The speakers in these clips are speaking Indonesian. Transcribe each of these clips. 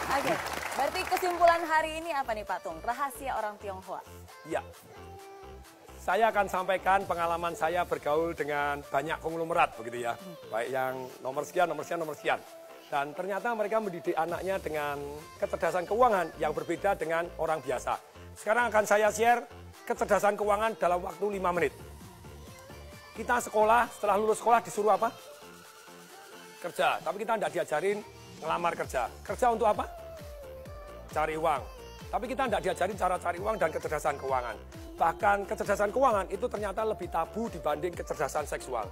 Oke, berarti kesimpulan hari ini apa nih Pak Tung? Rahasia orang Tionghoa. Ya, saya akan sampaikan pengalaman saya bergaul dengan banyak konglomerat begitu ya. Baik yang nomor sekian, nomor sekian, nomor sekian. Dan ternyata mereka mendidik anaknya dengan kecerdasan keuangan yang berbeda dengan orang biasa. Sekarang akan saya share kecerdasan keuangan dalam waktu 5 menit. Kita sekolah, setelah lulus sekolah disuruh apa? Kerja, tapi kita tidak diajarin ngelamar kerja. Kerja untuk apa? Cari uang. Tapi kita tidak diajarin cara cari uang dan kecerdasan keuangan. Bahkan kecerdasan keuangan itu ternyata lebih tabu dibanding kecerdasan seksual.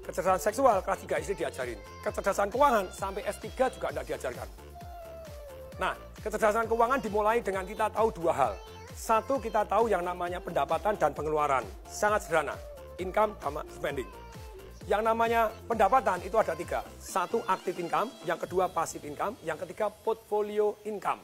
Kecerdasan seksual kelas 3 SD diajarin. Kecerdasan keuangan sampai S3 juga tidak diajarkan. Nah, kecerdasan keuangan dimulai dengan kita tahu 2 hal. Satu, kita tahu yang namanya pendapatan dan pengeluaran. Sangat sederhana. Income sama spending. Yang namanya pendapatan itu ada 3. Satu, active income. Yang kedua, passive income. Yang ketiga, portfolio income.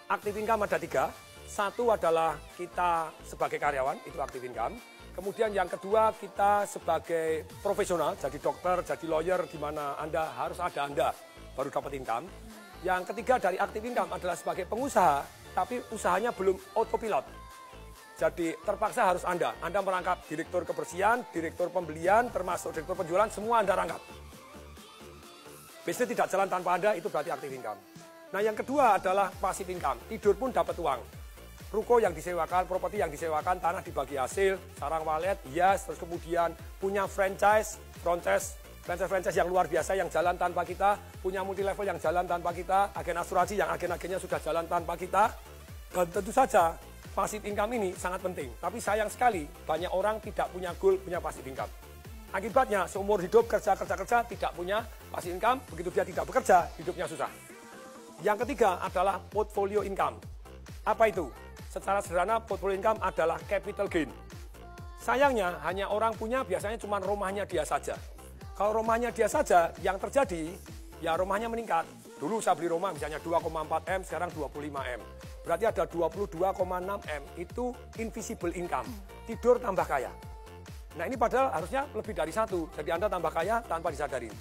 Active income ada 3. Satu adalah kita sebagai karyawan, itu active income. Kemudian yang kedua kita sebagai profesional, jadi dokter, jadi lawyer, di mana Anda harus ada Anda baru dapat income. Yang ketiga dari active income adalah sebagai pengusaha, tapi usahanya belum autopilot. Jadi terpaksa harus Anda merangkap direktur kebersihan, direktur pembelian, termasuk direktur penjualan, semua Anda rangkap. Bisnis tidak jalan tanpa Anda, itu berarti active income. Nah yang kedua adalah passive income, tidur pun dapat uang. Ruko yang disewakan, properti yang disewakan, tanah dibagi hasil, sarang walet, hias, terus kemudian punya franchise yang luar biasa yang jalan tanpa kita, punya multi level yang jalan tanpa kita, agen asuransi yang agen-agennya sudah jalan tanpa kita. Dan tentu saja passive income ini sangat penting. Tapi sayang sekali banyak orang tidak punya goal, punya passive income. Akibatnya seumur hidup kerja tidak punya passive income, begitu dia tidak bekerja, hidupnya susah. Yang ketiga adalah portfolio income. Apa itu? Secara sederhana, portfolio income adalah capital gain. Sayangnya, hanya orang punya biasanya cuma rumahnya dia saja. Kalau rumahnya dia saja, yang terjadi, ya rumahnya meningkat. Dulu saya beli rumah misalnya 2,4 M, sekarang 25 M. Berarti ada 22,6 M, itu invisible income. Tidur tambah kaya. Nah ini padahal harusnya lebih dari 1, jadi Anda tambah kaya tanpa disadari.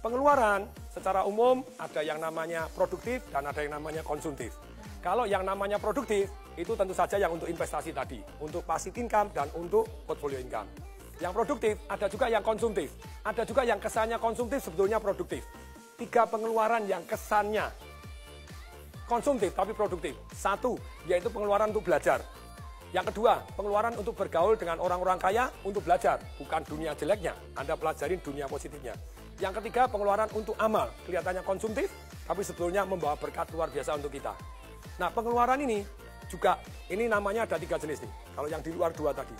Pengeluaran secara umum ada yang namanya produktif dan ada yang namanya konsumtif. Kalau yang namanya produktif, itu tentu saja yang untuk investasi tadi, untuk passive income dan untuk portfolio income. Yang produktif, ada juga yang konsumtif. Ada juga yang kesannya konsumtif, sebetulnya produktif. 3 pengeluaran yang kesannya konsumtif tapi produktif. 1, yaitu pengeluaran untuk belajar. Yang kedua, pengeluaran untuk bergaul dengan orang-orang kaya untuk belajar. Bukan dunia jeleknya, Anda pelajarin dunia positifnya. Yang ketiga, pengeluaran untuk amal. Kelihatannya konsumtif, tapi sebetulnya membawa berkat luar biasa untuk kita. Nah, pengeluaran ini juga, ini namanya ada 3 jenis nih. Kalau yang di luar 2 tadi,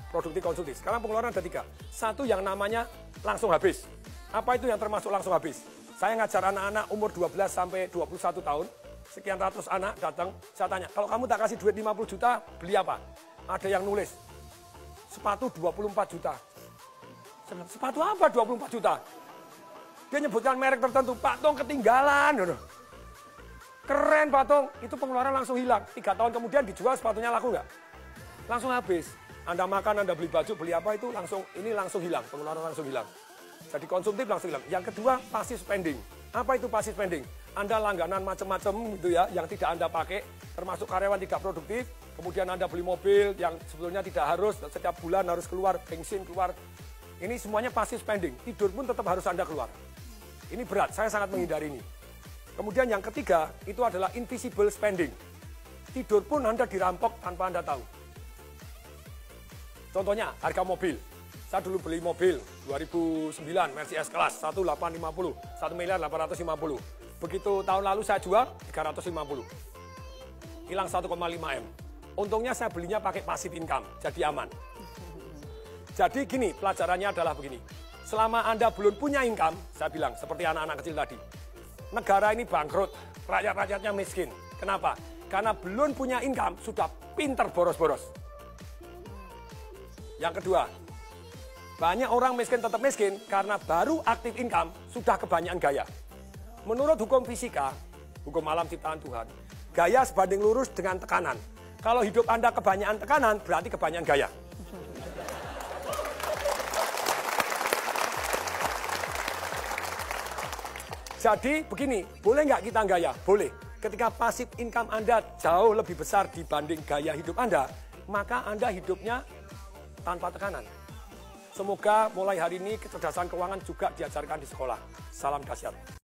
produktif, konsumtif. Sekarang pengeluaran ada 3. 1 yang namanya langsung habis. Apa itu yang termasuk langsung habis? Saya ngajar anak-anak umur 12 sampai 21 tahun. Sekian ratus anak datang, saya tanya, kalau kamu tak kasih duit 50 juta, beli apa? Ada yang nulis, sepatu 24 juta. Sepatu apa 24 juta? Dia nyebutkan merek tertentu, Pak Tong ketinggalan. Keren Pak Tong, itu pengeluaran langsung hilang. 3 tahun kemudian dijual sepatunya laku nggak? Langsung habis. Anda makan, Anda beli baju, beli apa itu langsung hilang, pengeluaran langsung hilang. Jadi konsumtif langsung hilang. Yang kedua, passive spending. Apa itu passive spending? Anda langganan macam-macam gitu ya, yang tidak Anda pakai, termasuk karyawan tidak produktif, kemudian Anda beli mobil yang sebetulnya tidak harus, setiap bulan harus keluar, bensin keluar. Ini semuanya passive spending, tidur pun tetap harus Anda keluar. Ini berat, saya sangat menghindari ini. Kemudian yang ketiga, itu adalah invisible spending. Tidur pun Anda dirampok tanpa Anda tahu. Contohnya, harga mobil. Saya dulu beli mobil 2009 Mercy S-Class 1850, 1.850.000. Begitu tahun lalu saya jual 350. Hilang 1,5 M. Untungnya saya belinya pakai passive income, jadi aman. Jadi gini, pelajarannya adalah begini. Selama Anda belum punya income, saya bilang seperti anak-anak kecil tadi. Negara ini bangkrut, rakyat-rakyatnya miskin. Kenapa? Karena belum punya income, sudah pinter boros-boros. Yang kedua, banyak orang miskin tetap miskin karena baru aktif income sudah kebanyakan gaya. Menurut hukum fisika, hukum alam ciptaan Tuhan, gaya sebanding lurus dengan tekanan. Kalau hidup Anda kebanyakan tekanan, berarti kebanyakan gaya. Jadi begini, boleh nggak kita gaya? Boleh. Ketika pasif income Anda jauh lebih besar dibanding gaya hidup Anda, maka Anda hidupnya tanpa tekanan. Semoga mulai hari ini kecerdasan keuangan juga diajarkan di sekolah. Salam dahsyat.